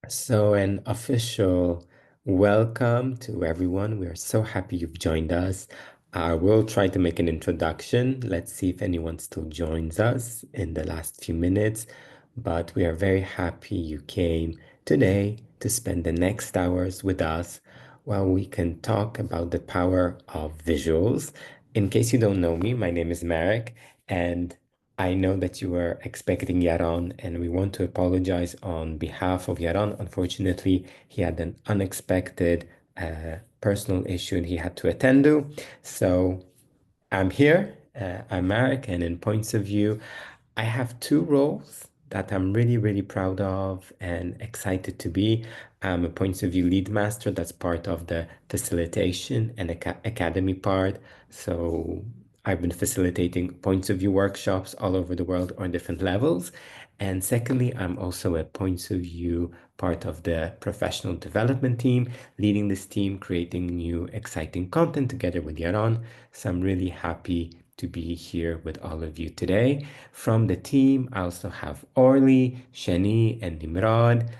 So, an official welcome to everyone. We are so happy you've joined us. We'll try to make an introduction. Let's see if anyone still joins us in the last few minutes. But we are very happy you came today to spend the next hours with us while we can talk about the power of visuals. In case you don't know me, my name is Marek, and I know that you were expecting Yaron, and we want to apologize on behalf of Yaron. Unfortunately, he had an unexpected personal issue and he had to attend to. So I'm here. I'm Marek, and in points of view, I have two roles that I'm really, really proud of and excited to be. I'm a points of view lead master. That's part of the facilitation and academy part. So I've been facilitating points of view workshops all over the world on different levels. And secondly, I'm also a points of view part of the professional development team, leading this team, creating new exciting content together with Yaron. So I'm really happy to be here with all of you today. From the team, I also have Orly, Shani, and Nimrod.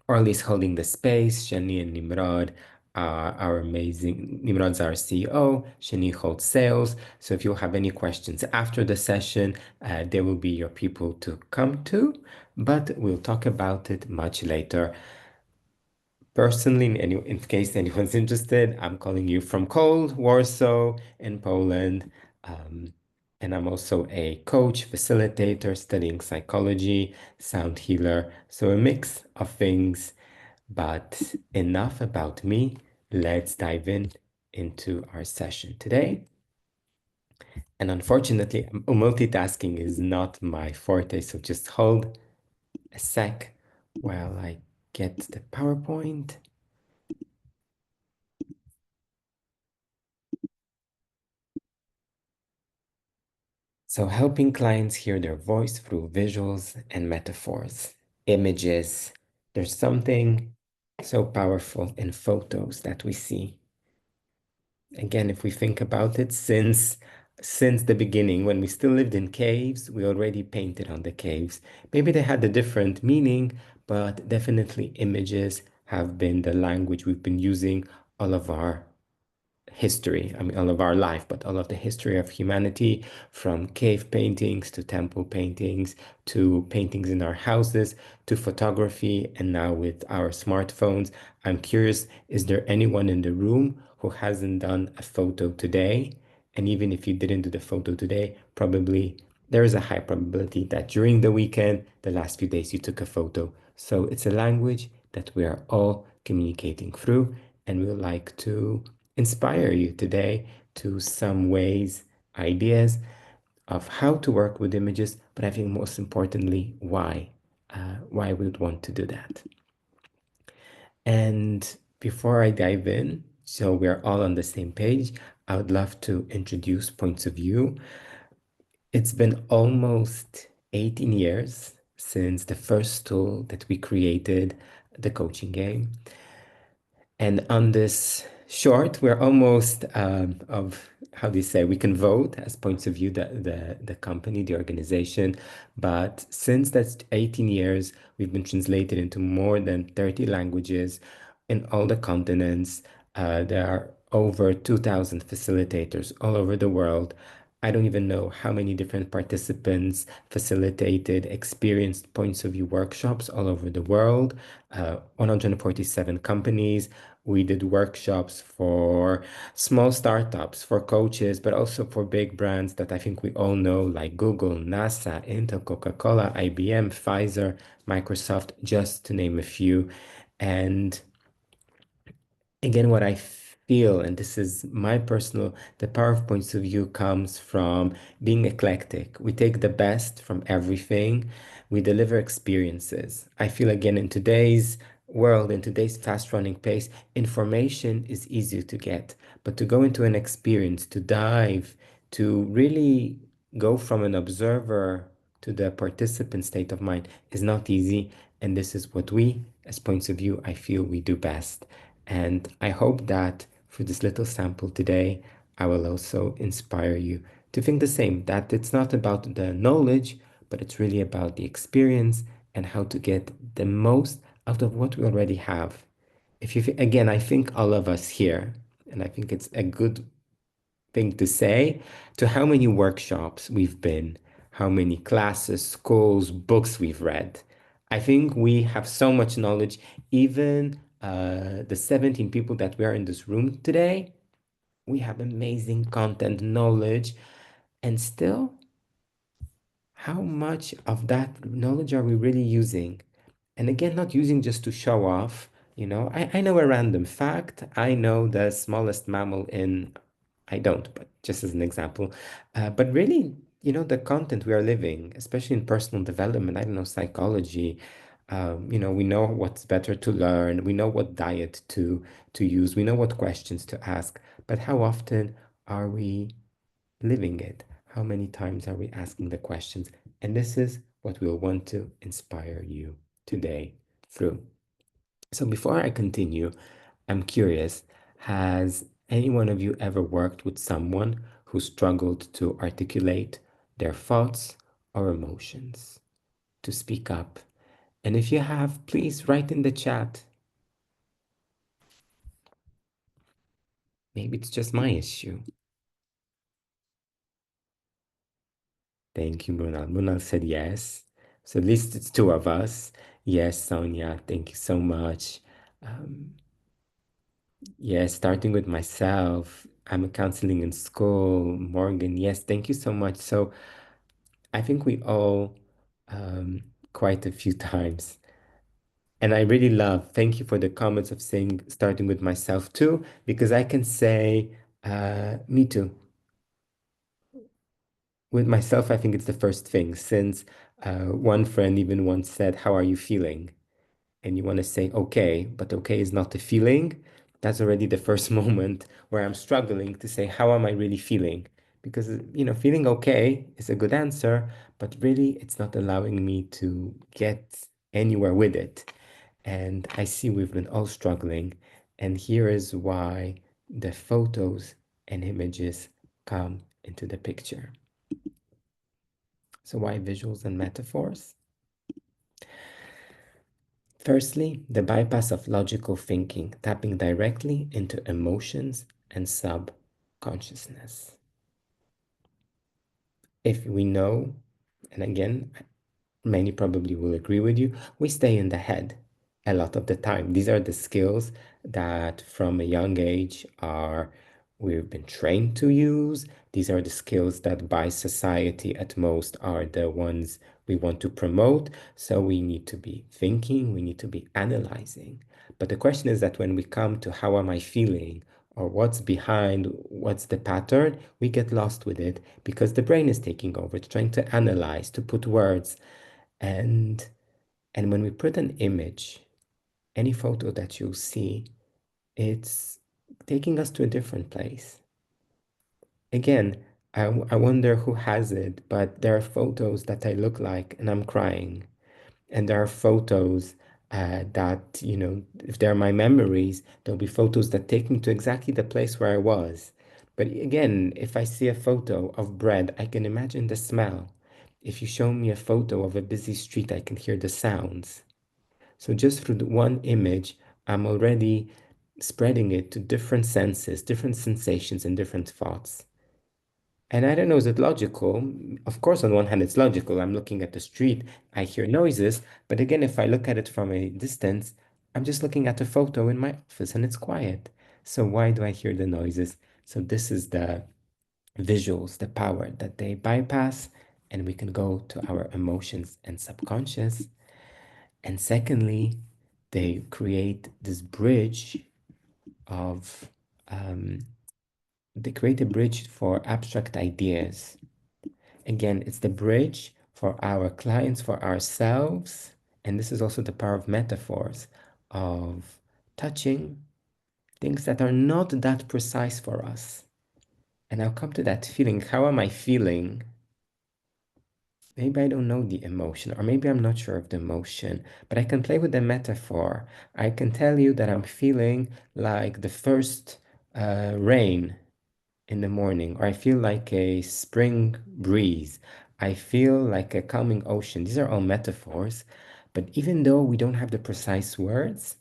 Orly is holding the space. Shani and Nimrod are our amazing. Nimrod's our CEO. Shani holds sales. So if you have any questions after the session, there will be your people to come to, but we'll talk about it much later. Personally, in case anyone's interested, I'm calling you from cold Warsaw in Poland. Um, and I'm also a coach, facilitator, studying psychology, sound healer. So a mix of things, but enough about me. Let's dive into our session today. And unfortunately, multitasking is not my forte, so just hold a sec while I get the PowerPoint. So, helping clients hear their voice through visuals and metaphors, images. There's something so powerful in photos that we see. Again, if we think about it, since the beginning, when we still lived in caves, we already painted on the caves. Maybe they had a different meaning, but definitely images have been the language we've been using all of our history. I mean, all of our life, but all of the history of humanity, from cave paintings to temple paintings to paintings in our houses to photography, and now with our smartphones. I'm curious, is there anyone in the room who hasn't done a photo today? And even if you didn't do the photo today, probably there is a high probability that during the weekend, the last few days, you took a photo. So it's a language that we are all communicating through, and we would like to inspire you today to some ways, ideas of how to work with images, but I think most importantly, why we would want to do that. And before I dive in, so we're all on the same page, I would love to introduce points of view. It's been almost 18 years since the first tool that we created, the coaching game. And on this short, we're almost of how do you say, we can vote as points of view the company, the organization. But since that's 18 years, we've been translated into more than 30 languages in all the continents. There are over 2,000 facilitators all over the world. I don't even know how many different participants facilitated experienced points of view workshops all over the world. 147 companies. We did workshops for small startups, for coaches, but also for big brands that I think we all know, like Google, NASA, Intel, Coca-Cola, IBM, Pfizer, Microsoft, just to name a few. And again, what I feel, and this is my personal, the power of points of view comes from being eclectic. We take the best from everything, we deliver experiences. I feel again in today's world, in today's fast running pace, information is easier to get, but to go into an experience, to dive, to really go from an observer to the participant state of mind is not easy. And this is what we, as points of view, I feel we do best. And I hope that for this little sample today, I will also inspire you to think the same, that it's not about the knowledge, but it's really about the experience and how to get the most out of what we already have. If you, again, I think all of us here, and I think it's a good thing to say, to how many workshops we've been, how many classes, schools, books we've read. I think we have so much knowledge. Even the 17 people that we are in this room today, we have amazing content, knowledge, and still, how much of that knowledge are we really using? And again, not using just to show off. I know a random fact. I know the smallest mammal in, I don't, but just as an example. But really, the content we are living, especially in personal development, I don't know, psychology, we know what's better to learn. We know what diet to use. We know what questions to ask. But how often are we living it? How many times are we asking the questions? And this is what we'll want to inspire you today through. So before I continue, I'm curious, has any one of you ever worked with someone who struggled to articulate their thoughts or emotions, to speak up? And if you have, please write in the chat. Maybe it's just my issue. Thank you, Munal. Munal said yes. So at least it's two of us. Yes, Sonia, thank you so much. Um, yes, starting with myself. I'm counseling in school. Morgan, yes, thank you so much. So I think we all quite a few times. And I really love, thank you for the comments of saying starting with myself too, because I can say, me too. With myself, I think it's the first thing, since one friend even once said, "How are you feeling?" And you want to say, okay, but okay is not a feeling. That's already the first moment where I'm struggling to say, how am I really feeling? Because, feeling okay is a good answer, but really it's not allowing me to get anywhere with it. And I see we've been all struggling. And here is why the photos and images come into the picture. So why visuals and metaphors? Firstly, the bypass of logical thinking, tapping directly into emotions and subconsciousness. If we know, and again, many probably will agree with you, we stay in the head a lot of the time. These are the skills that from a young age are we've been trained to use. These are the skills that by society at most are the ones we want to promote. So we need to be thinking, we need to be analyzing. But the question is that when we come to how am I feeling or what's behind, what's the pattern, we get lost with it because the brain is taking over, it's trying to analyze, to put words. And and when we put an image, any photo that you see, it's taking us to a different place. Again, I wonder who has it, but there are photos that I look like and I'm crying. And there are photos that, if they're my memories, there'll be photos that take me to exactly the place where I was. But again, if I see a photo of bread, I can imagine the smell. If you show me a photo of a busy street, I can hear the sounds. So just through the one image, I'm already spreading it to different senses, different sensations, and different thoughts. And I don't know, is it logical? Of course, on one hand, it's logical. I'm looking at the street, I hear noises. But again, if I look at it from a distance, I'm just looking at a photo in my office and it's quiet. So why do I hear the noises? So this is the visuals, the power that they bypass, and we can go to our emotions and subconscious. And secondly, they create this bridge of, they create a bridge for abstract ideas. Again, it's the bridge for our clients, for ourselves. And this is also the power of metaphors, of touching things that are not that precise for us. And I'll come to that feeling. How am I feeling? Maybe I don't know the emotion, or maybe I'm not sure of the emotion, but I can play with the metaphor. I can tell you that I'm feeling like the first rain in the morning, or I feel like a spring breeze. I feel like a calming ocean. These are all metaphors, But even though we don't have the precise words,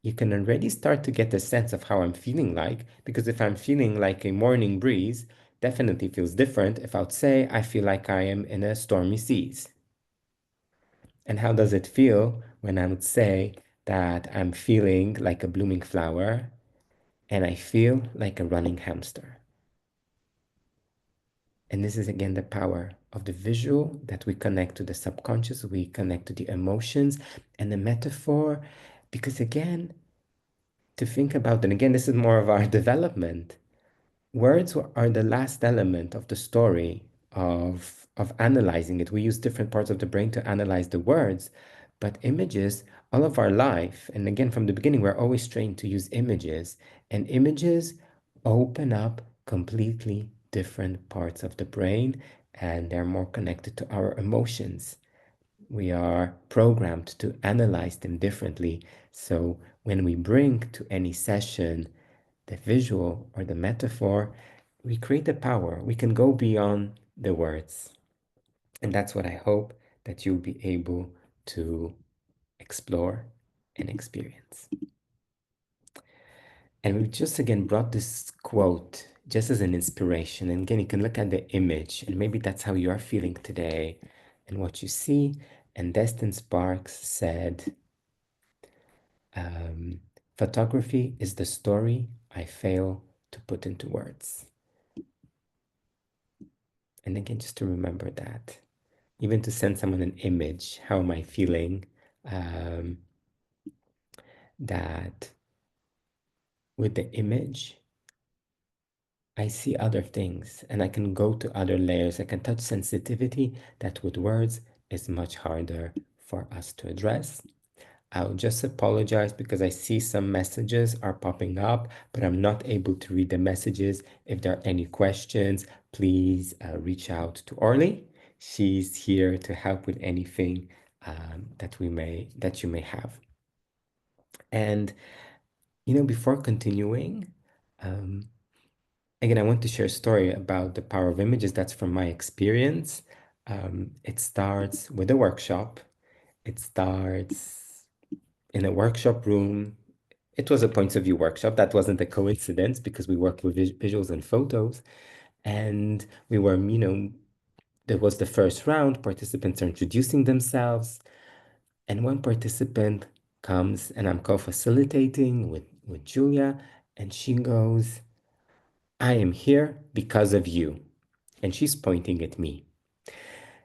you can already start to get a sense of how I'm feeling like, because if I'm feeling like a morning breeze, definitely feels different if I would say I feel like I am in a stormy seas. And how does it feel when I would say that I'm feeling like a blooming flower and I feel like a running hamster? And this is again the power of the visual, that we connect to the subconscious, we connect to the emotions and the metaphor. Because again, to think about, and again, this is more of our development. Words are the last element of the story of analyzing it. We use different parts of the brain to analyze the words, but images, all of our life, and again, from the beginning, we're always trained to use images, and images open up completely different parts of the brain, and they're more connected to our emotions. We are programmed to analyze them differently. So when we bring to any session the visual or the metaphor, we create the power. We can go beyond the words. And that's what I hope that you'll be able to explore and experience. And we just again brought this quote just as an inspiration. And again, you can look at the image, and maybe that's how you are feeling today and what you see. And Destin Sparks said, photography is the story I fail to put into words. And again, just to remember that, even to send someone an image, how am I feeling? That with the image, I see other things and I can go to other layers. I can touch sensitivity that with words is much harder for us to address. I'll just apologize because I see some messages are popping up, but I'm not able to read the messages. If there are any questions, please reach out to Orly. She's here to help with anything that you may have. And before continuing, again, I want to share a story about the power of images. That's from my experience. It starts with a workshop. It starts in a workshop room. It was a points of view workshop. That wasn't a coincidence because we worked with visuals and photos. And we were, there was the first round. Participants are introducing themselves. And one participant comes, and I'm co-facilitating with Julia, and she goes, I am here because of you. And she's pointing at me.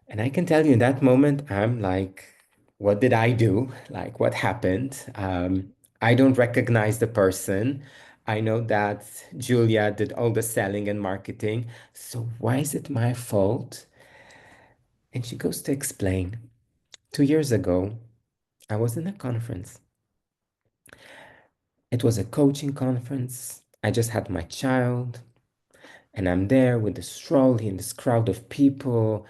And I can tell you in that moment, I'm like, what did I do? Like, what happened? I don't recognize the person. I know that Julia did all the selling and marketing. So why is it my fault? And she goes to explain. 2 years ago, I was in a conference. It was a coaching conference. I just had my child, and I'm there with this trolley and this crowd of people,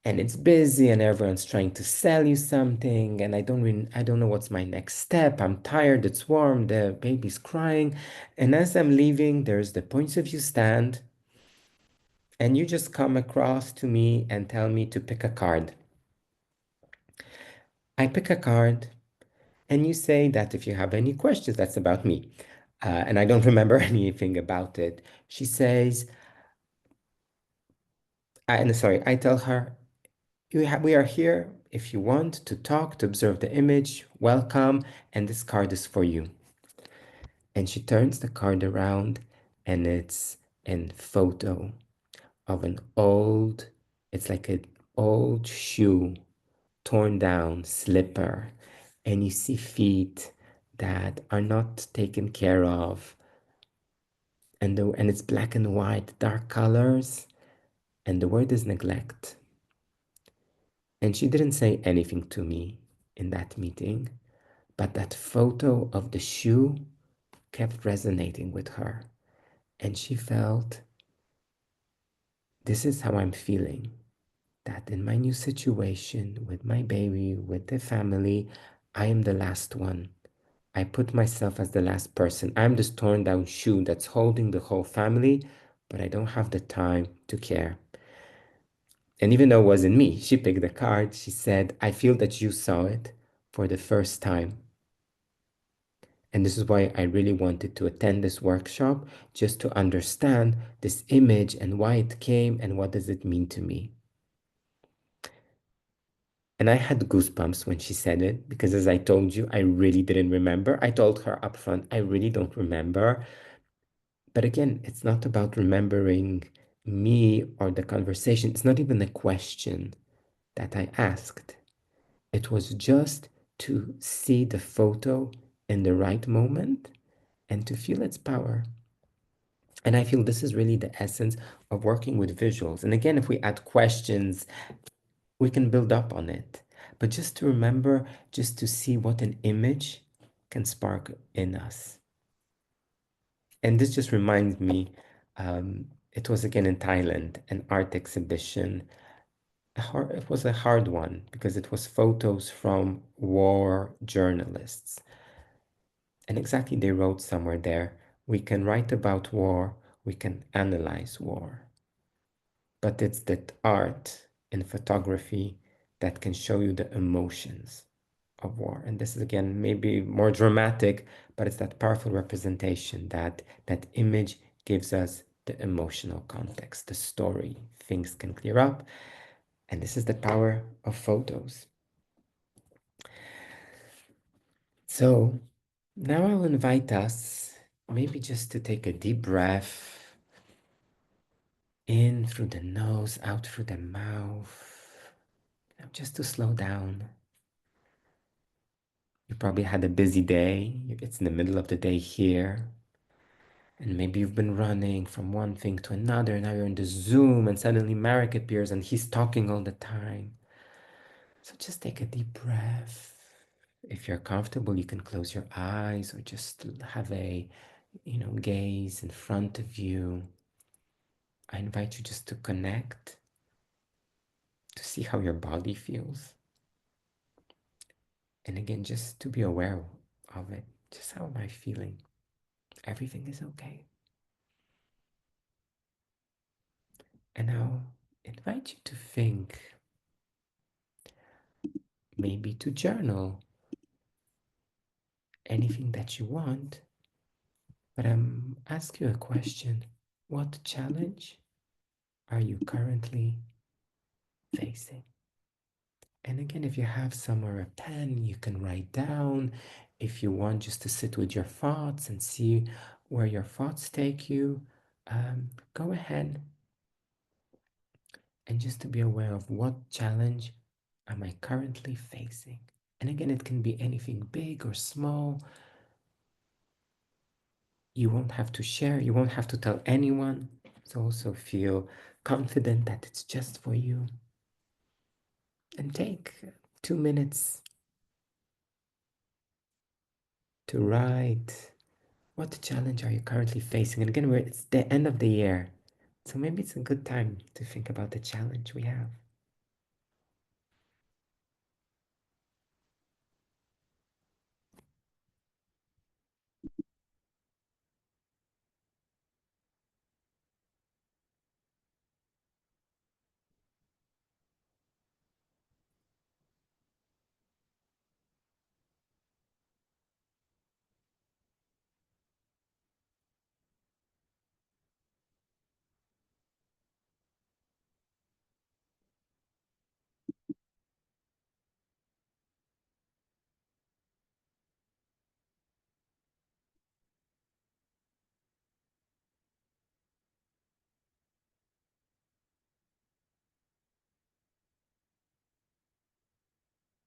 and it's busy and everyone's trying to sell you something, and I don't know what's my next step. I'm tired, it's warm, the baby's crying. And as I'm leaving, there's the points of view stand, and you just come across to me and tell me to pick a card. I pick a card, and you say that if you have any questions, that's about me. And I don't remember anything about it. She says, I tell her, we are here if you want to talk, to observe the image, welcome, and this card is for you. And she turns the card around, and it's a photo of it's like an old shoe, torn down slipper, and you see feet that are not taken care of. And it's black and white, dark colors, and the word is neglect. And she didn't say anything to me in that meeting, but that photo of the shoe kept resonating with her. And she felt, this is how I'm feeling. That in my new situation with my baby, with the family, I am the last one. I put myself as the last person. I'm this torn down shoe that's holding the whole family, but I don't have the time to care. And even though it wasn't me, she picked the card. She said, I feel that you saw it for the first time. And this is why I really wanted to attend this workshop, just to understand this image and why it came and what does it mean to me. And I had goosebumps when she said it because, as I told you, I really didn't remember. I told her upfront, I really don't remember. But again, it's not about remembering me or the conversation. It's not even a question that I asked. It was just to see the photo in the right moment and to feel its power. And I feel this is really the essence of working with visuals. And again, if we add questions, we can build up on it. But just to remember, just to see what an image can spark in us. And this just reminds me, it was again in Thailand, an art exhibition. It was a hard one because it was photos from war journalists. And exactly they wrote somewhere there, we can write about war, we can analyze war. But it's that art in photography that can show you the emotions of war. And this is again maybe more dramatic, but it's that powerful representation that image gives us the emotional context, the story. Things can clear up. And this is the power of photos. So now I'll invite us maybe just to take a deep breath in through the nose, out through the mouth. Now just to slow down. You probably had a busy day. It's in the middle of the day here. And maybe you've been running from one thing to another. Now you're in the Zoom and suddenly Marek appears and he's talking all the time. So just take a deep breath. If you're comfortable, you can close your eyes or just have a, gaze in front of you. I invite you just to connect, to see how your body feels. And again, just to be aware of it. Just how am I feeling? Everything is okay. And I'll invite you to think, maybe to journal anything that you want. But ask you a question. What challenge are you currently facing? And again, if you have somewhere a pen, you can write down. If you want just to sit with your thoughts and see where your thoughts take you, go ahead and just to be aware of what challenge am I currently facing. And again, it can be anything big or small. You won't have to share, you won't have to tell anyone. So also feel confident that it's just for you. And take 2 minutes to write. What challenge are you currently facing? And again, it's the end of the year. So maybe it's a good time to think about the challenge we have.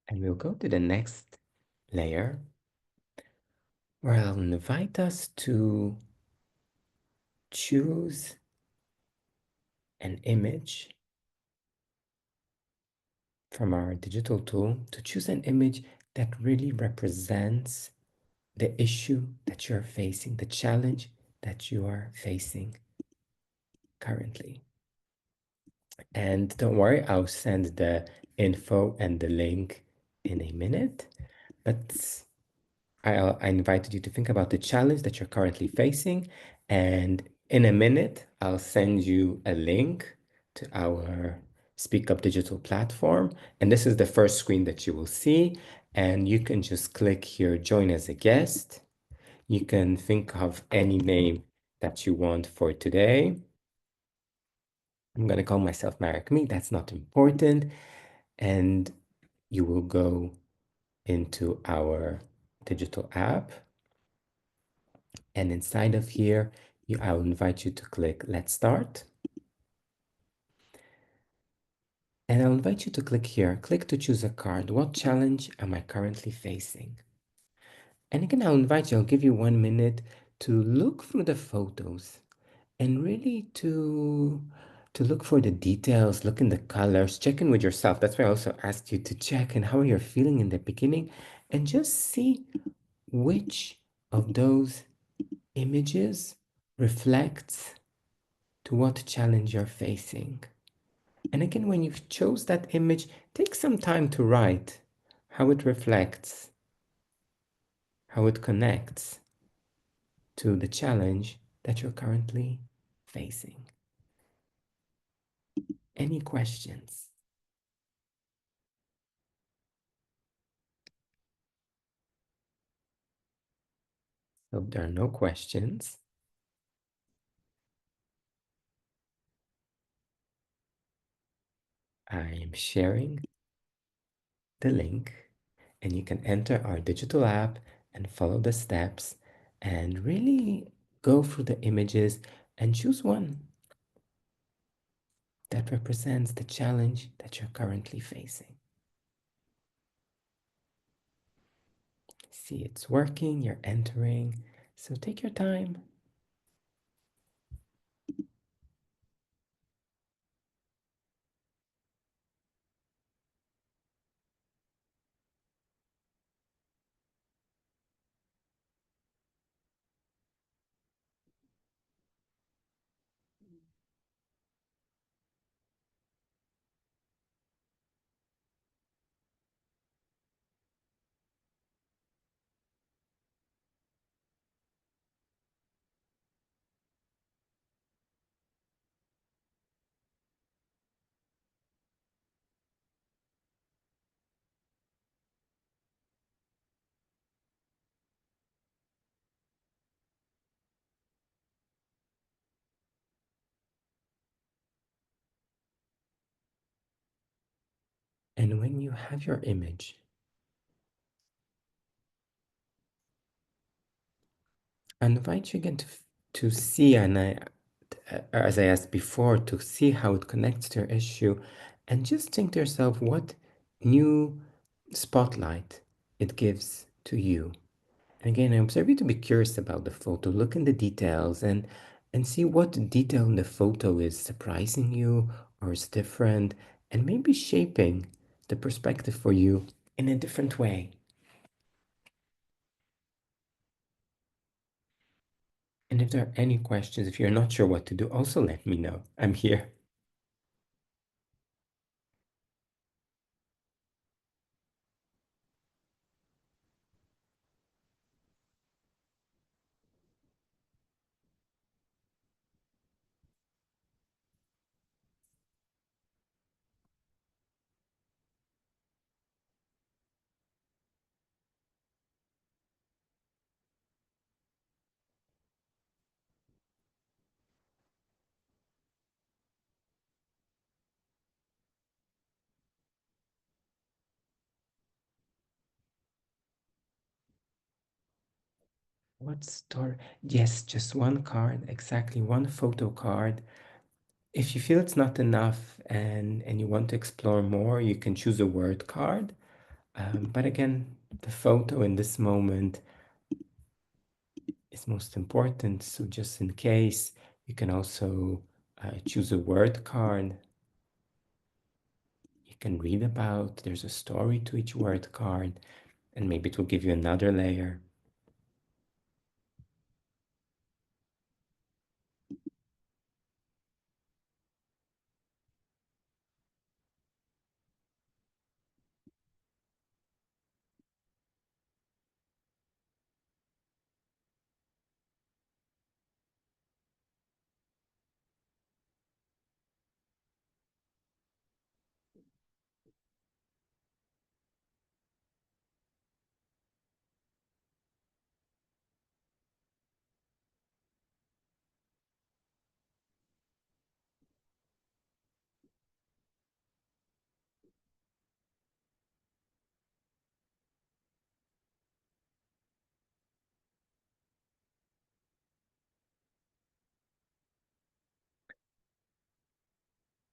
And we'll go to the next layer where I'll invite us to choose an image from our digital tool, to choose an image that really represents the issue that you're facing, the challenge that you are facing currently. And don't worry, I'll send the info and the link in a minute. But I invited you to think about the challenge that you're currently facing. And in a minute, I'll send you a link to our Speak Up Digital platform. And this is the first screen that you will see. And you can just click here, join as a guest. You can think of any name that you want for today. I'm going to call myself Marek Me. That's not important. And you will go into our digital app. And inside of here, I'll invite you to click Let's Start. And I'll invite you to click here. Click to choose a card. What challenge am I currently facing? And again, I'll give you 1 minute to look through the photos and really to look for the details, look in the colors, check in with yourself. That's why I also asked you to check and how you're feeling in the beginning and just see which of those images reflects to what challenge you're facing. And again, when you've chose that image, take some time to write how it reflects, how it connects to the challenge that you're currently facing. Any questions? So there are no questions. I am sharing the link and you can enter our digital app and follow the steps and really go through the images and choose one that represents the challenge that you're currently facing. See, it's working, you're entering, so take your time. And when you have your image, I invite you again to see, as I asked before, to see how it connects to your issue and just think to yourself what new spotlight it gives to you. And again, I observe you to be curious about the photo, look in the details and see what detail in the photo is surprising you or is different and maybe shaping the perspective for you in a different way. And if there are any questions, if you're not sure what to do, also let me know. I'm here. What story? Yes, just one card, exactly one photo card. If you feel it's not enough and you want to explore more, you can choose a word card. But again, the photo in this moment is most important. So just in case, you can also choose a word card. You can read about, there's a story to each word card, and maybe it will give you another layer.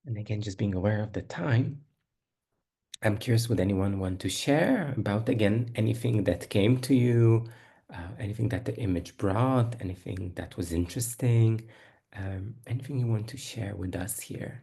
And again, just being aware of the time, I'm curious, would anyone want to share about, again, anything that came to you, anything that the image brought, anything that was interesting, anything you want to share with us here?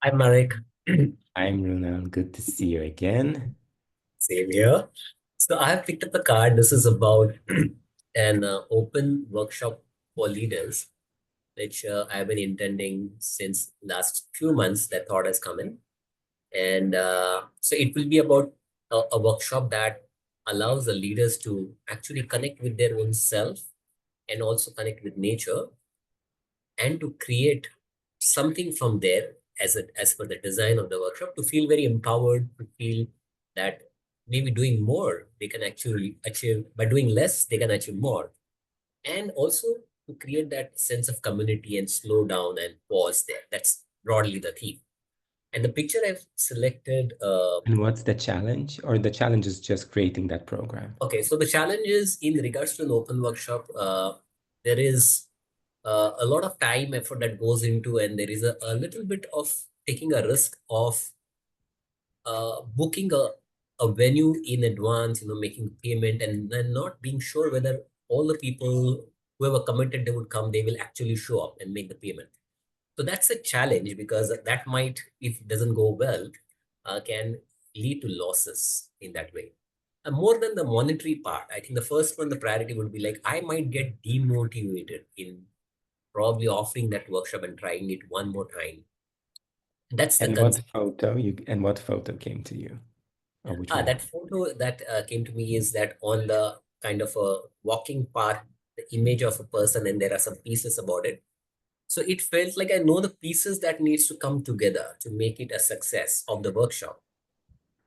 Hi, Marek. I'm Ronald. Good to see you again. Same here. So I have picked up a card. This is about an open workshop for leaders, which I've been intending since last few months. That thought has come in, and so it will be about a workshop that allows the leaders to actually connect with their own self and also connect with nature and to create something from there as per the design of the workshop to feel very empowered, to feel that maybe doing more they can actually achieve, by doing less they can achieve more, and also to create that sense of community and slow down and pause there. That's broadly the theme. And the picture I've selected, And what's the challenge? Or the challenge is just creating that program? okay, so the challenge is in regards to an open workshop, there is a lot of time effort that goes into, and there is a little bit of taking a risk of booking a venue in advance, making payment and then not being sure whether all the people whoever committed they would come, they will actually show up and make the payment. So that's a challenge because that might, if it doesn't go well, can lead to losses in that way. And more than the monetary part, I think the first one, the priority would be like, I might get demotivated in probably offering that workshop and trying it one more time. That's the concern. And what photo came to you? Or which one? That photo that came to me is that on the kind of a walking path, the image of a person, and there are some pieces about it. So it felt like I know the pieces that needs to come together to make it a success of the workshop.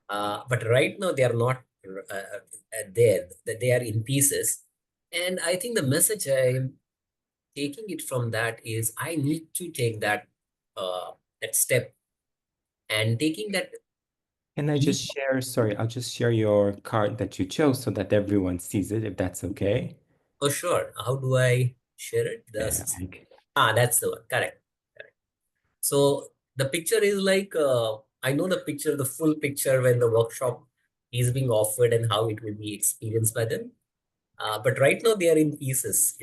But right now they are not there; that they are in pieces. And I think the message I am taking it from that is I need to take that step and taking that Can I leap. just share? Sorry, I'll just share your card that you chose so that everyone sees it, if that's okay. Oh, sure. How do I share it? Like, That's the one. Correct. Correct. So the picture is like, I know the picture, the full picture when the workshop is being offered and how it will be experienced by them. But right now they are in pieces.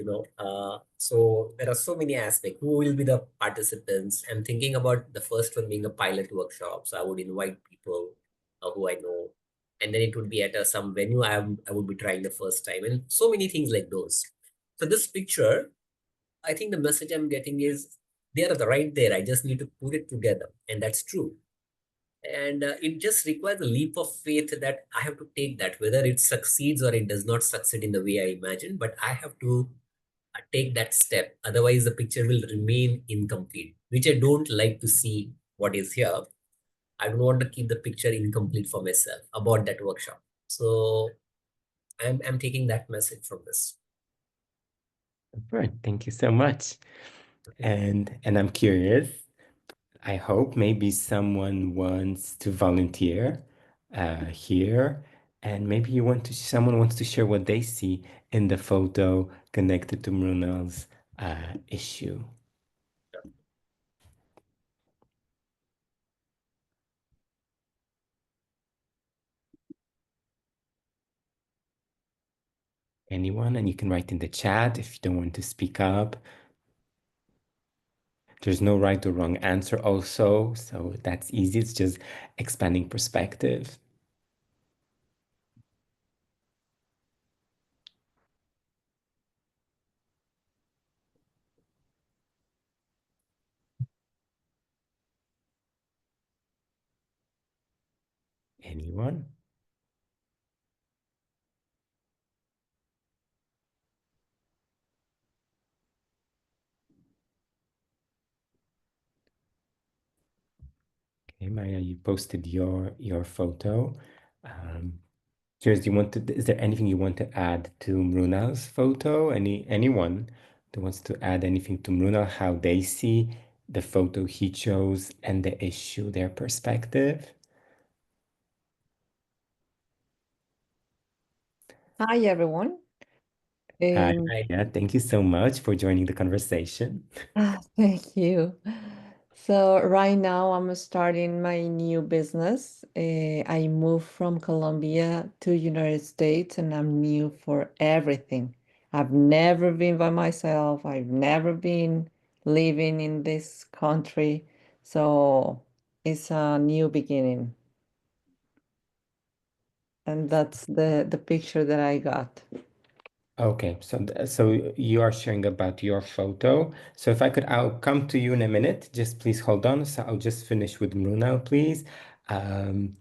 So there are so many aspects. Who will be the participants? I'm thinking about the first one being a pilot workshop. So I would invite people who I know, and then it would be at some venue I would be trying the first time, and so many things like those. So this picture, I think the message I'm getting is they are right there. I just need to put it together, and that's true. And it just requires a leap of faith that I have to take that, whether it succeeds or it does not succeed in the way I imagine, but I have to take that step. Otherwise, the picture will remain incomplete, which I don't like to see what is here. I don't want to keep the picture incomplete for myself about that workshop. So I'm taking that message from this. right, thank you so much. And I'm curious. I hope maybe someone wants to volunteer here, and maybe someone wants to share what they see in the photo connected to Brunel's issue. Anyone? And you can write in the chat if you don't want to speak up. There's no right or wrong answer also, so that's easy. It's just expanding perspective. Anyone? Okay, Okay, Maya, you posted your photo. Um, Cheers, is there anything you want to add to Mrunal's photo? Anyone that wants to add anything to Mrunal, how they see the photo he chose and the issue, their perspective? Hi, everyone. Hi, Um, Right. Maya. Thank you so much for joining the conversation. Thank you. So right now I'm starting my new business. I moved from Colombia to United States and I'm new for everything. I've never been by myself. I've never been living in this country. So it's a new beginning. And that's the picture that I got. Okay, so you are sharing about your photo. So if I could, I'll come to you in a minute. Just please hold on. So I'll just finish with Mrunal, please. Um,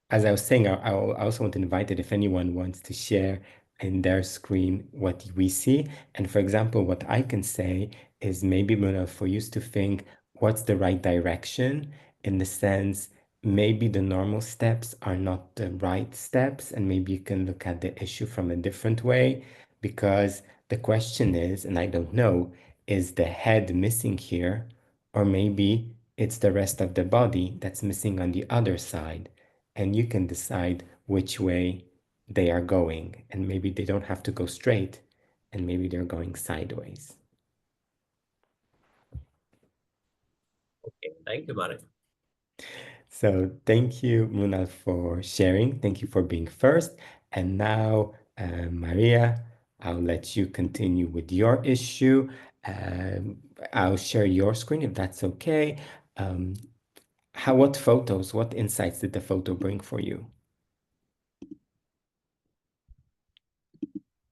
As I was saying, I also want to invite it if anyone wants to share in their screen what we see. And for example, what I can say is maybe, Mona, for you to think what's the right direction in the sense, maybe the normal steps are not the right steps, and maybe you can look at the issue from a different way. Because the question is, and I don't know, is the head missing here? Or maybe it's the rest of the body that's missing on the other side, and you can decide which way they are going. And maybe they don't have to go straight, and maybe they're going sideways. Okay. Thank you, Maran. So thank you, Munal, for sharing. Thank you for being first. And now, Maria, I'll let you continue with your issue. Um, I'll share your screen if that's okay. Um, what photos, what insights did the photo bring for you?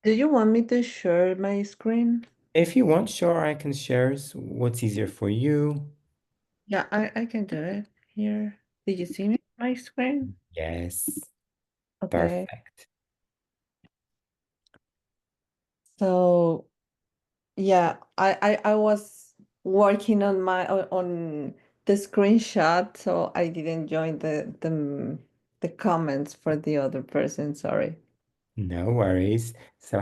Do you want me to share my screen? If you want, sure, I can share what's easier for you. Yeah, I can do it here. Did you see my screen? Yes, Okay. perfect. So yeah, I was working on on the screenshot, so I didn't join the comments for the other person. Sorry. No worries. So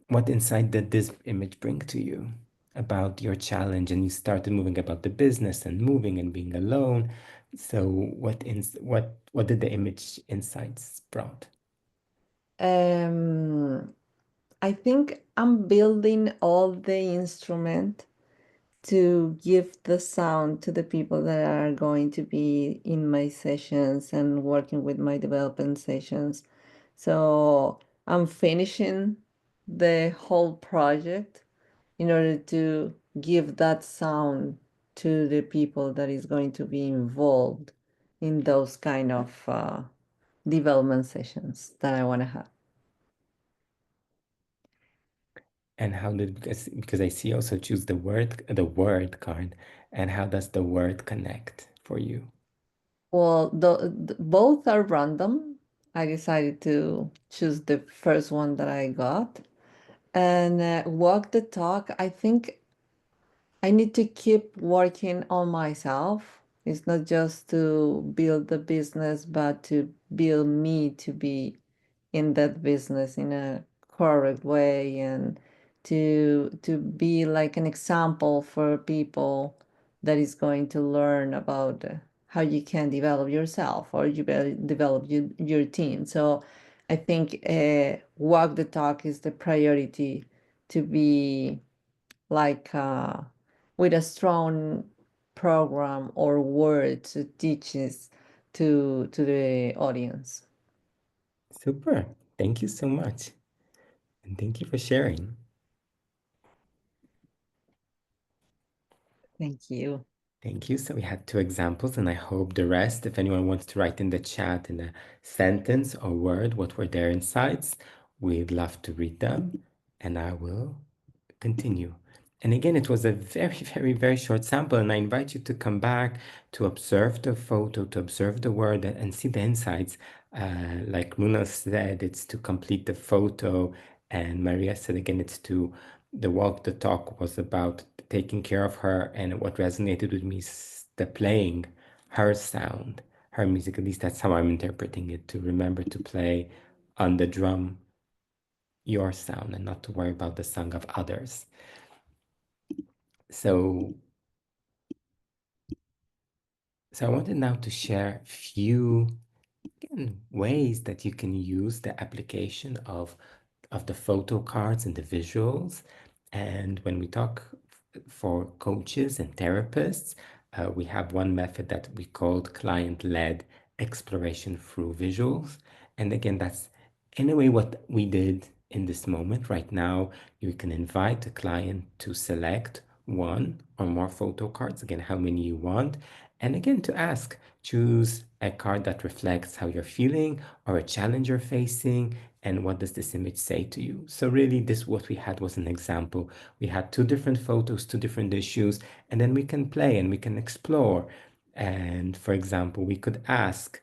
what insight did this image bring to you about your challenge? And you started moving about the business and moving and being alone. So what did the image insights brought? Um, I think I'm building all the instrument to give the sound to the people that are going to be in my sessions and working with my development sessions. So I'm finishing the whole project in order to give that sound to the people that is going to be involved in those kind of development sessions that I want to have. And how did because I see also choose the word card, and how does the word connect for you? Well, both are random. I decided to choose the first one that I got. And walk the talk, I think I need to keep working on myself. It's not just to build the business, but to build me to be in that business in a correct way and to be like an example for people that is going to learn about how you can develop yourself or develop your team. So I think walk the talk is the priority to be like with a strong program or words to teaches to the audience. Super. Thank you so much. And thank you for sharing. Thank you. Thank you. So we had two examples, and I hope the rest, if anyone wants to write in the chat in a sentence or word what were their insights, we'd love to read them, and I will continue. And again, it was a very, very, very short sample, and I invite you to come back to observe the photo, to observe the word, and see the insights. Like Muna said, it's to complete the photo, and Maria said again, it's the walk the talk was about taking care of her. And what resonated with me the playing her sound, her music. At least that's how I'm interpreting it, to remember to play on the drum your sound and not to worry about the song of others. So I wanted now to share a few ways that you can use the application of the photo cards and the visuals. And when we talk for coaches and therapists, we have one method that we called client-led exploration through visuals. And again, that's in a way what we did in this moment. Right now, you can invite the client to select one or more photo cards, again, how many you want. And again, to ask, choose a card that reflects how you're feeling or a challenge you're facing, and what does this image say to you. So really, this what we had was an example. We had two different photos, two different issues, and then we can play and we can explore. And for example, we could ask,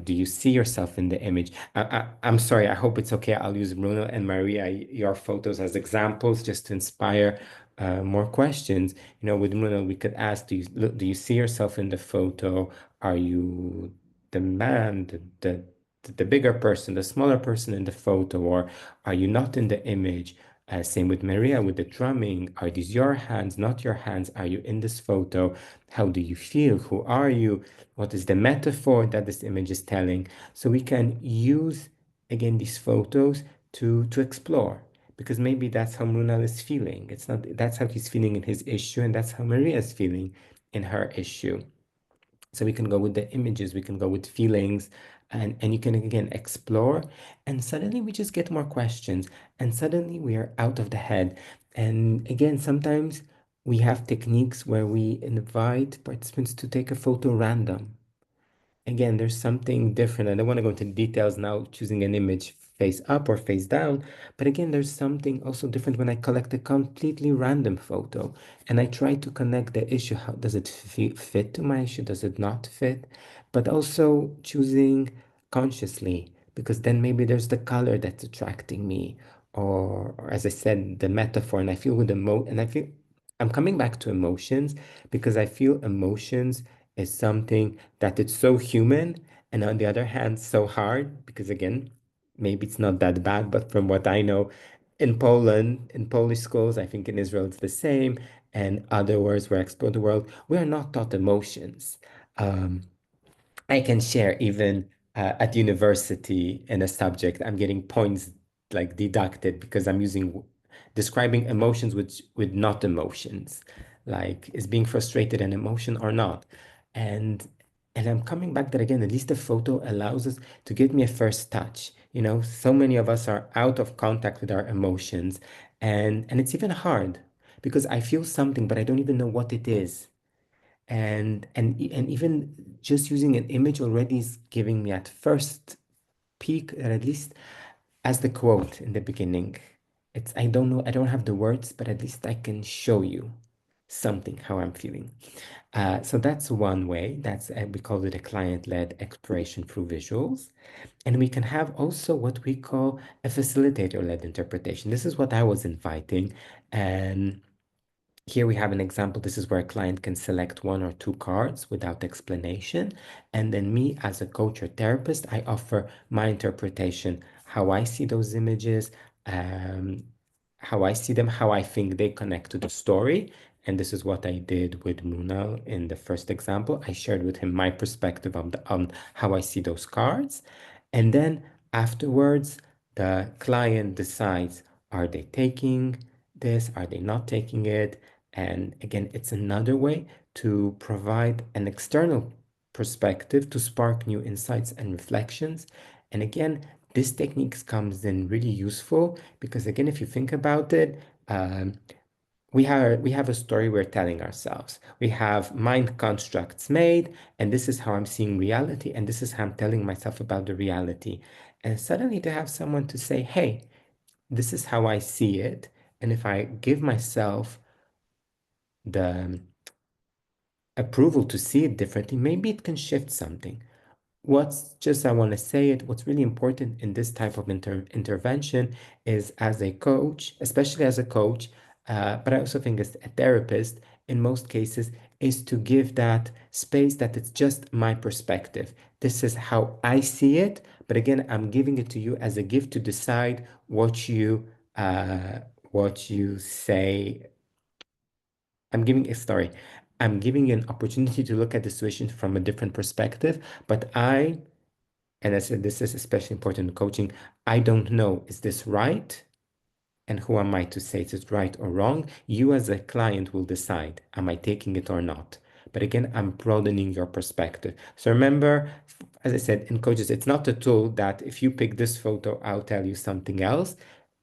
do you see yourself in the image? I'm sorry, I hope it's okay. I'll use Bruno and Maria, your photos as examples just to inspire more questions. You know, with Bruno, we could ask, do you see yourself in the photo? Are you the man, the bigger person, the smaller person in the photo, or are you not in the image? Same with Maria with the drumming. Are these your hands, not your hands? Are you in this photo? How do you feel? Who are you? What is the metaphor that this image is telling? So we can use, again, these photos to explore, because maybe that's how Mrunal is feeling. It's not, that's how he's feeling in his issue, and that's how Maria is feeling in her issue. So we can go with the images, we can go with feelings, and you can again explore, and suddenly we just get more questions, and suddenly we are out of the head. And again, sometimes we have techniques where we invite participants to take a photo random. Again, there's something different. I don't want to go into details now, choosing an image face up or face down. But again, there's something also different when I collect a completely random photo and I try to connect the issue. How does it fit to my issue? Does it not fit? But also choosing consciously, because then maybe there's the color that's attracting me, or as I said, the metaphor. And I feel with and I feel I'm coming back to emotions, because I feel emotions is something that it's so human, and on the other hand so hard, because again, maybe it's not that bad, but from what I know, in Poland, in Polish schools, I think in Israel it's the same, and other words where I explore the world, we are not taught emotions. um, I can share even at university in a subject, I'm getting points like deducted because I'm using describing emotions with not emotions. Like, is being frustrated an emotion or not? And I'm coming back that again, at least the photo allows us to give me a first touch. You know, so many of us are out of contact with our emotions, and it's even hard because I feel something, but I don't even know what it is. And even just using an image already is giving me at first peek, or at least as the quote in the beginning, it's, I don't know, I don't have the words, but at least I can show you something, how I'm feeling. So that's one way. That's we call it a client-led exploration through visuals. And we can have also what we call a facilitator-led interpretation. This is what I was inviting. And here we have an example. This is where a client can select one or two cards without explanation. And then me as a coach or therapist, I offer my interpretation, how I see those images, um, how I see them, how I think they connect to the story. And this is what I did with Munal in the first example. I shared with him my perspective on how I see those cards. And then afterwards, the client decides, are they taking this? Are they not taking it? And again, it's another way to provide an external perspective to spark new insights and reflections. And again, this technique comes in really useful because again, if you think about it, we have a story we're telling ourselves. We have mind constructs made, and this is how I'm seeing reality, and this is how I'm telling myself about the reality. And suddenly to have someone to say, hey, this is how I see it. And if I give myself the approval to see it differently, maybe it can shift something. What's just, I want to say it, what's really important in this type of intervention is, as a coach, especially as a coach, but I also think as a therapist, in most cases, is to give that space that it's just my perspective. This is how I see it. But again, I'm giving it to you as a gift to decide what you say. I'm giving you an opportunity to look at the situation from a different perspective. But and I said this is especially important in coaching, I don't know, is this right? And who am I to say is it right or wrong? You as a client will decide, am I taking it or not? But again, I'm broadening your perspective. So remember, as I said, in coaches, it's not a tool that if you pick this photo, I'll tell you something else.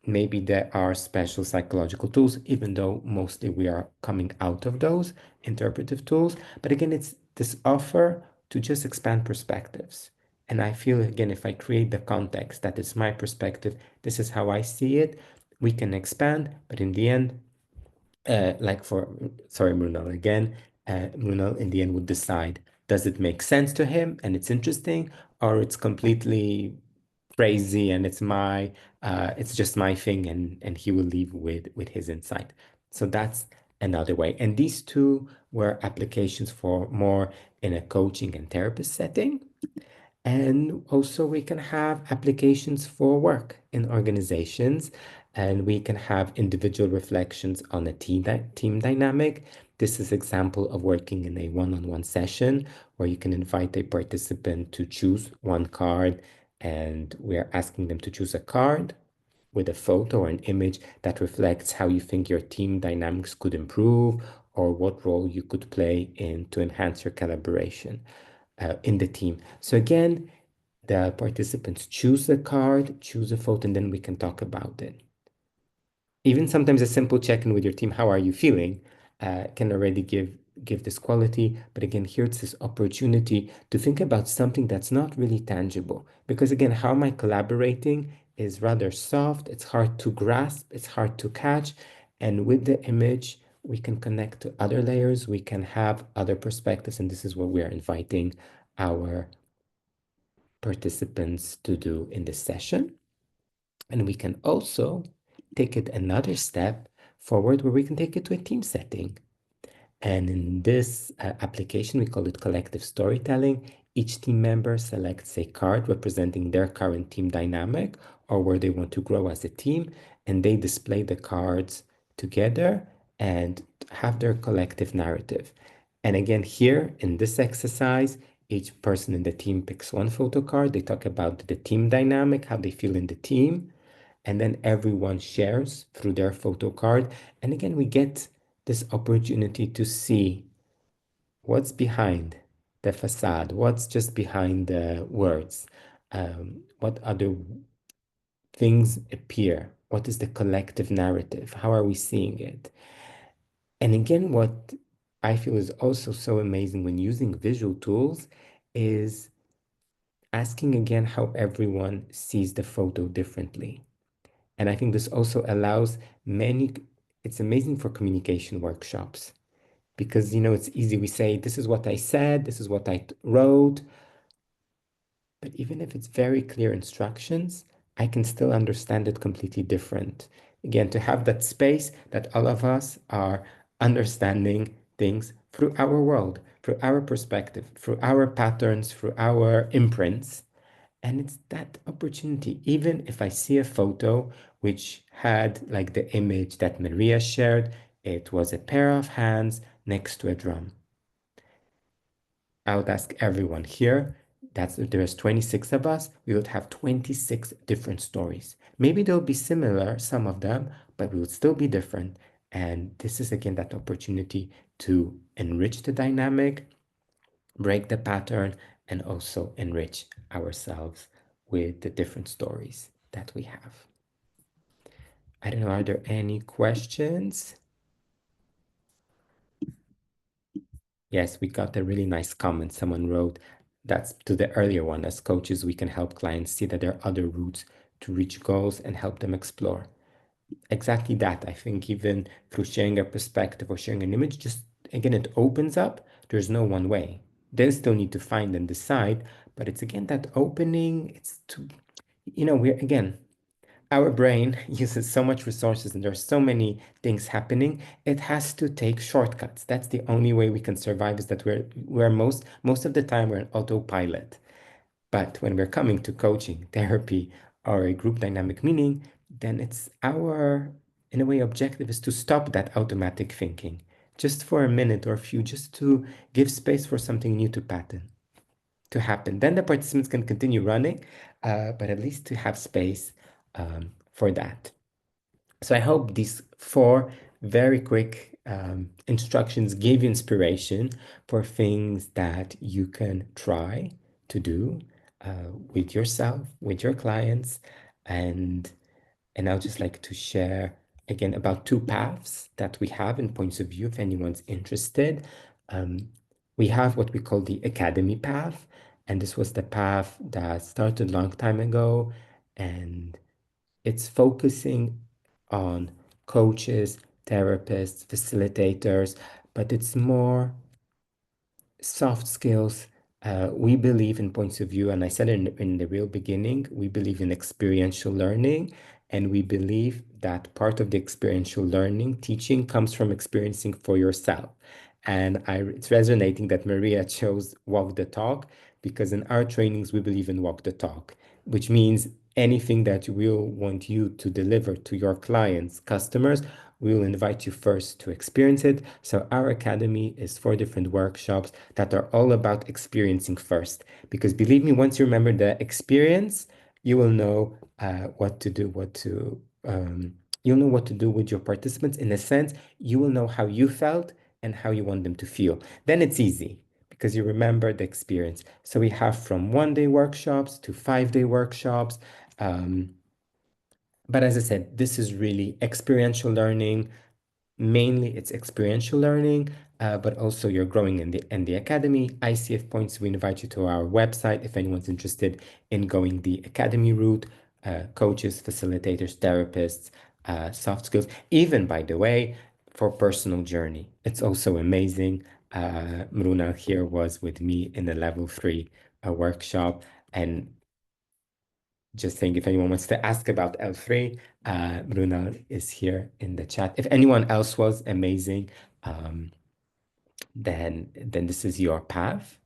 Maybe there are special psychological tools, even though mostly we are coming out of those interpretive tools. But again, it's this offer to just expand perspectives. And I feel, again, if I create the context that is my perspective, this is how I see it, we can expand, but in the end, sorry, Mrunal again, Mrunal in the end would decide, does it make sense to him and it's interesting, or it's completely crazy and it's just my thing, and he will leave with his insight. So that's another way. And these two were applications for more in a coaching and therapist setting. And also we can have applications for work in organizations, and we can have individual reflections on a team dynamic. This is example of working in a one-on-one session where you can invite a participant to choose one card, and we're asking them to choose a card with a photo or an image that reflects how you think your team dynamics could improve or what role you could play in to enhance your collaboration in the team. So again, the participants choose the card, choose a photo, and then we can talk about it. Even sometimes a simple check-in with your team, how are you feeling, can already give this quality. But again, here it's this opportunity to think about something that's not really tangible. Because again, how am I collaborating is rather soft, it's hard to grasp, it's hard to catch. And with the image, we can connect to other layers, we can have other perspectives, and this is what we are inviting our participants to do in this session. And we can also take it another step forward where we can take it to a team setting. And in this application, we call it collective storytelling. Each team member selects a card representing their current team dynamic or where they want to grow as a team, and they display the cards together and have their collective narrative. And again, here in this exercise, each person in the team picks one photo card. They talk about the team dynamic, how they feel in the team, and then everyone shares through their photo card. And again, we get this opportunity to see what's behind the facade, what's just behind the words, what other things appear, what is the collective narrative, how are we seeing it? And again, what I feel is also so amazing when using visual tools is asking again how everyone sees the photo differently. And I think this also allows it's amazing for communication workshops because, it's easy. We say, this is what I said, this is what I wrote. But even if it's very clear instructions, I can still understand it completely different. Again, to have that space that all of us are understanding things through our world, through our perspective, through our patterns, through our imprints. And it's that opportunity, even if I see a photo which had like the image that Maria shared, it was a pair of hands next to a drum. I would ask everyone here, there's 26 of us, we would have 26 different stories. Maybe they'll be similar, some of them, but we would still be different. And this is again that opportunity to enrich the dynamic, break the pattern, and also enrich ourselves with the different stories that we have. I don't know, are there any questions? Yes, we got a really nice comment. Someone wrote, that's to the earlier one. As coaches, we can help clients see that there are other routes to reach goals and help them explore. Exactly that. I think even through sharing a perspective or sharing an image, just again, it opens up. There's no one way. They still need to find and decide, but it's again that opening. It's to, we're again, our brain uses so much resources and there's so many things happening, it has to take shortcuts. That's the only way we can survive, is that we're most of the time we're on autopilot. But when we're coming to coaching, therapy, or a group dynamic meeting, then it's our, in a way, objective is to stop that automatic thinking just for a minute or a few, just to give space for something new to happen. Then the participants can continue running, but at least to have space for that. So I hope these 4 very quick instructions gave you inspiration for things that you can try to do with yourself, with your clients, and I'd just like to share again about 2 paths that we have in Points of View if anyone's interested. We have what we call the Academy path, and this was the path that started a long time ago, and it's focusing on coaches, therapists, facilitators, but it's more soft skills. We believe in Points of View, and I said in the real beginning, we believe in experiential learning, and we believe that part of the experiential learning, teaching, comes from experiencing for yourself. And it's resonating that Maria chose Walk the Talk, because in our trainings, we believe in Walk the Talk, which means anything that we'll want you to deliver to your clients, customers, we will invite you first to experience it. So our academy is 4 different workshops that are all about experiencing first. Because believe me, once you remember the experience, you will know what to do, you'll know what to do with your participants. In a sense, you will know how you felt and how you want them to feel. Then it's easy because you remember the experience. So we have from 1-day workshops to 5-day workshops. But as I said, this is really experiential learning. Mainly it's experiential learning, but also you're growing in the academy. ICF Points, we invite you to our website if anyone's interested in going the academy route, coaches, facilitators, therapists, soft skills, even by the way, for personal journey. It's also amazing. Mruna here was with me in the level 3 workshop, and just saying, if anyone wants to ask about L3, Bruna is here in the chat. If anyone else was amazing, then this is your path.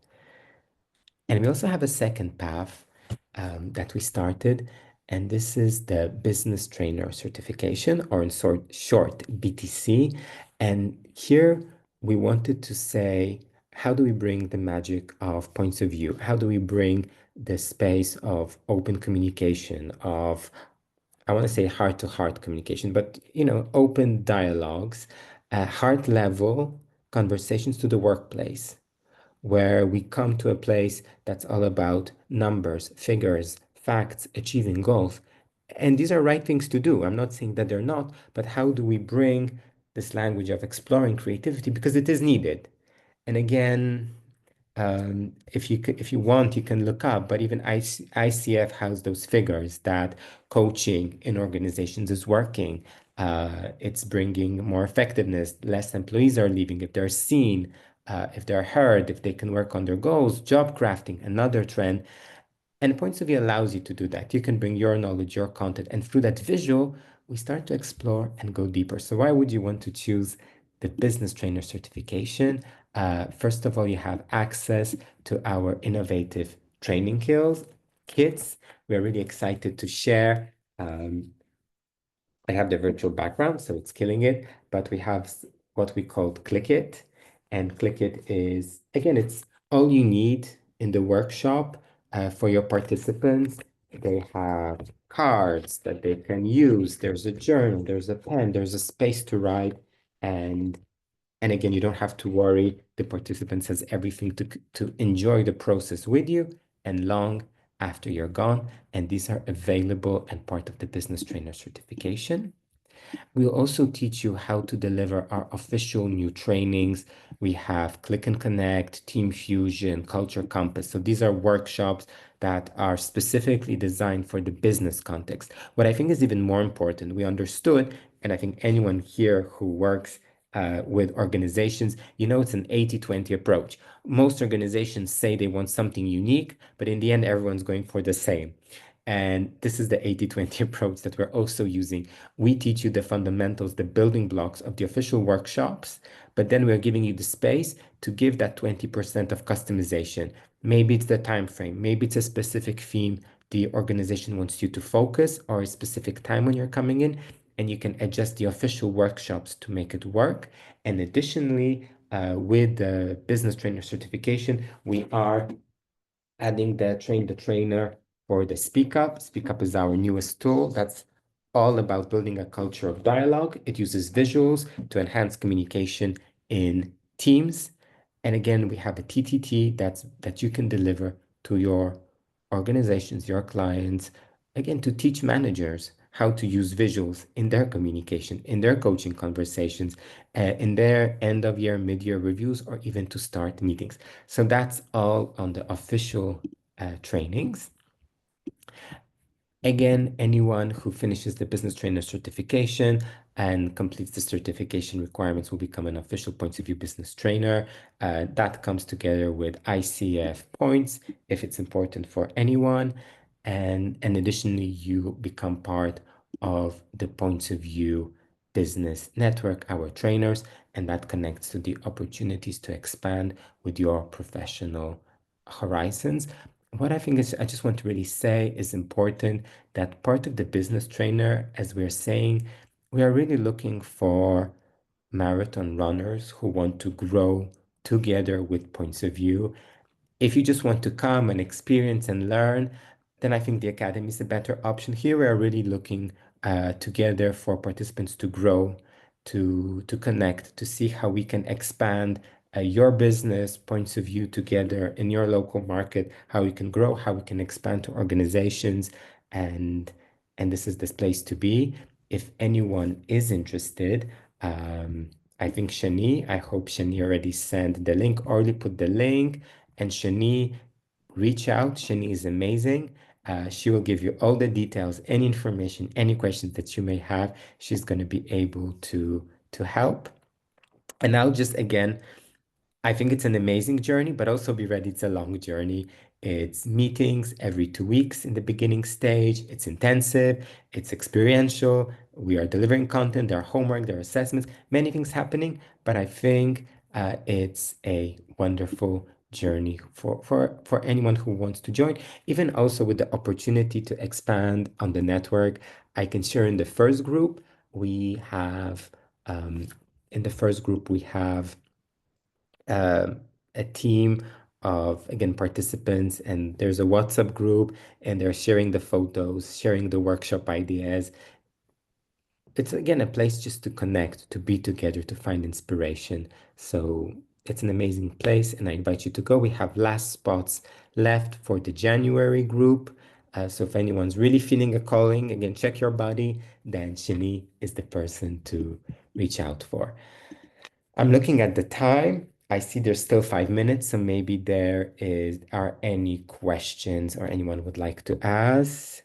And we also have a second path that we started, and this is the Business Trainer Certification, or in short, BTC. And here we wanted to say, how do we bring the magic of Points of View? How do we bring the space of open communication, of, I want to say heart-to-heart communication, but open dialogues, heart level conversations to the workplace, where we come to a place that's all about numbers, figures, facts, achieving goals. And these are right things to do. I'm not saying that they're not, but how do we bring this language of exploring creativity, because it is needed. And again, if you want, you can look up, but even ICF has those figures that coaching in organizations is working. It's bringing more effectiveness. Less employees are leaving if they're seen, if they're heard, if they can work on their goals. Job crafting, another trend. And Points of View allows you to do that. You can bring your knowledge, your content, and through that visual, we start to explore and go deeper. So why would you want to choose the Business Trainer Certification? First of all, you have access to our innovative training kits. We're really excited to share. I have the virtual background, so it's killing it, but we have what we call Click It. And Click It is, again, it's all you need in the workshop for your participants. They have cards that they can use. There's a journal, there's a pen, there's a space to write. And again, you don't have to worry. The participants has everything to enjoy the process with you and long after you're gone. And these are available and part of the Business Trainer Certification. We'll also teach you how to deliver our official new trainings. We have Click and Connect, Team Fusion, Culture Compass. So these are workshops that are specifically designed for the business context. What I think is even more important, we understood, and I think anyone here who works with organizations, it's an 80-20 approach. Most organizations say they want something unique, but in the end, everyone's going for the same. And this is the 80/20 approach that we're also using. We teach you the fundamentals, the building blocks of the official workshops, but then we're giving you the space to give that 20% of customization. Maybe it's the time frame, maybe it's a specific theme the organization wants you to focus, or a specific time when you're coming in, and you can adjust the official workshops to make it work. And additionally, with the business trainer certification, we are adding the train the trainer for the Speak Up. Speak Up is our newest tool that's all about building a culture of dialogue. It uses visuals to enhance communication in teams. And again, we have a TTT that you can deliver to your organizations, your clients, again, to teach managers how to use visuals in their communication, in their coaching conversations, in their end of year, mid-year reviews, or even to start meetings. So that's all on the official trainings. Again, anyone who finishes the business trainer certification and completes the certification requirements will become an official Points of View business trainer. That comes together with ICF points if it's important for anyone. And additionally, you become part of the Points of View business network, our trainers, and that connects to the opportunities to expand with your professional horizons. What I think is, I just want to really say is important that part of the business trainer, as we're saying, we are really looking for marathon runners who want to grow together with Points of View. If you just want to come and experience and learn, then I think the academy is a better option. Here we are really looking together for participants to grow, to connect, to see how we can expand your business Points of View together in your local market, how we can grow, how we can expand to organizations, and this is this place to be. If anyone is interested, I think Shani, I hope Shani already sent the link, already put the link. And Shani, reach out. Shani is amazing. She will give you all the details, any information, any questions that you may have. She's going to be able to help. And I'll just again, I think it's an amazing journey, but also be ready, it's a long journey. It's meetings every 2 weeks in the beginning stage. It's intensive, it's experiential. We are delivering content, there are homework, there are assessments, many things happening, but I think it's a wonderful journey for anyone who wants to join, even also with the opportunity to expand on the network. I can share in the first group, we have, in the first group, we have a team of, again, participants, and there's a WhatsApp group, and they're sharing the photos, sharing the workshop ideas. It's, again, a place just to connect, to be together, to find inspiration. So it's an amazing place, and I invite you to go. We have last spots left for the January group. So if anyone's really feeling a calling, again, check your body, then Shani is the person to reach out for. I'm looking at the time. I see there's still 5 minutes, so maybe are any questions or anyone would like to ask.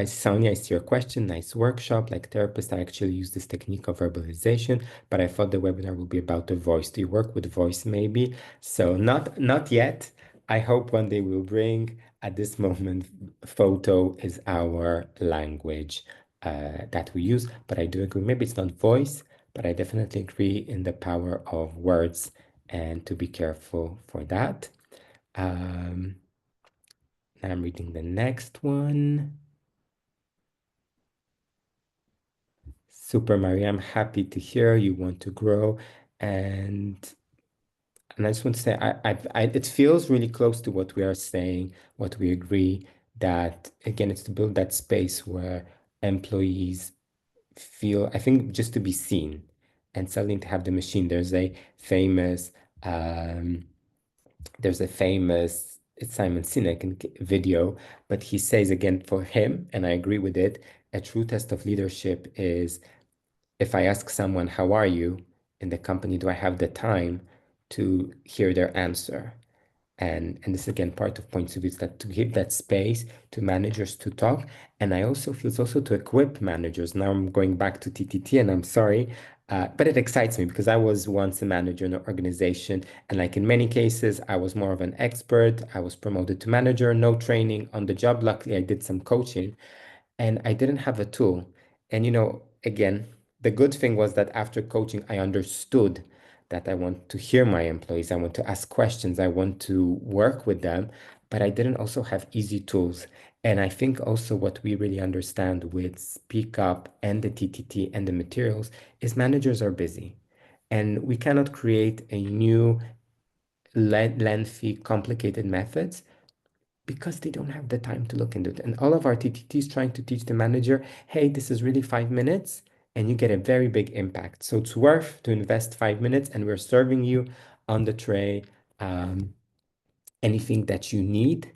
Sonia, I see your question. Nice workshop. Like therapist, I actually use this technique of verbalization, but I thought the webinar will be about the voice. Do you work with voice maybe? So not yet. I hope one day we'll bring. At this moment, photo is our language that we use, but I do agree. Maybe it's not voice, but I definitely agree in the power of words and to be careful for that. Now I'm reading the next one. Super Maria, I'm happy to hear you want to grow, and I just want to say it feels really close to what we are saying, what we agree, that again it's to build that space where employees feel, I think, just to be seen and suddenly to have the machine. It's Simon Sinek video, but he says again for him, and I agree with it, a true test of leadership is if I ask someone, how are you in the company, do I have the time to hear their answer? And this is again part of Points of View, is that to give that space to managers to talk. And I also feel it's also to equip managers. Now I'm going back to TTT, and I'm sorry, But it excites me because I was once a manager in an organization, and like in many cases, I was more of an expert. I was promoted to manager, no training on the job. Luckily, I did some coaching, and I didn't have a tool. And again, the good thing was that after coaching, I understood that I want to hear my employees, I want to ask questions, I want to work with them, but I didn't also have easy tools. And I think also what we really understand with Speak Up and the TTT and the materials is managers are busy. And we cannot create a new lengthy, complicated methods because they don't have the time to look into it. And all of our TTTs trying to teach the manager, hey, this is really 5 minutes, and you get a very big impact. So it's worth to invest 5 minutes, and we're serving you on the tray anything that you need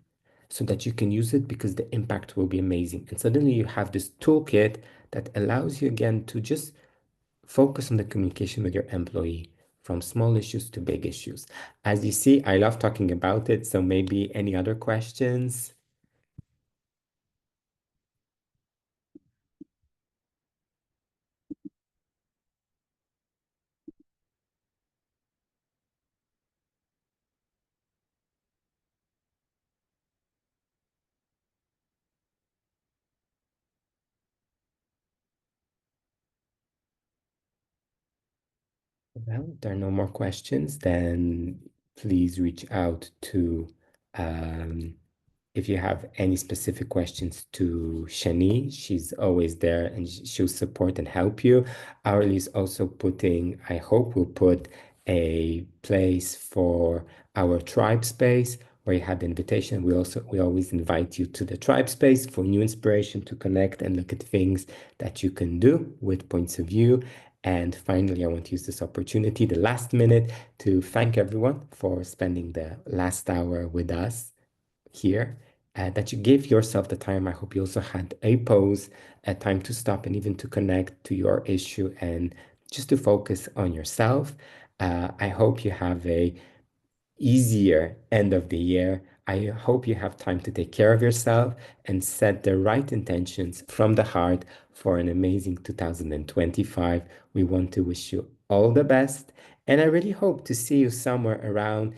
so that you can use it because the impact will be amazing. And suddenly you have this toolkit that allows you again to just focus on the communication with your employee from small issues to big issues. As you see, I love talking about it. So maybe any other questions? Well, if there are no more questions, then please reach out to, if you have any specific questions, to Shani. She's always there and she'll support and help you. Arlie is also putting, I hope we'll put a place for our tribe space where you had the invitation. We always invite you to the tribe space for new inspiration to connect and look at things that you can do with points of view. And finally, I want to use this opportunity, the last minute, to thank everyone for spending the last hour with us here, that you gave yourself the time. I hope you also had a pause, a time to stop and even to connect to your issue and just to focus on yourself. I hope you have a easier end of the year. I hope you have time to take care of yourself and set the right intentions from the heart for an amazing 2025. We want to wish you all the best. And I really hope to see you somewhere around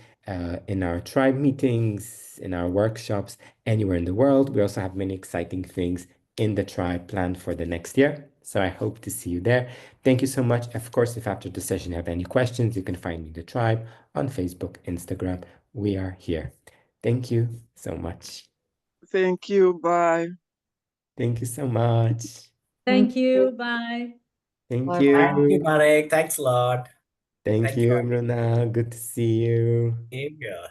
in our tribe meetings, in our workshops, anywhere in the world. We also have many exciting things in the tribe planned for the next year. So I hope to see you there. Thank you so much. Of course, if after the session you have any questions, you can find me in the tribe on Facebook, Instagram. We are here. Thank you so much. Thank you. Bye. Thank you so much. Thank you. Bye. Thank Bye. Thank you, you. Marek. Thanks a lot. Thank Thank you, you, Arlie. Bruna. Good to see you. Same here.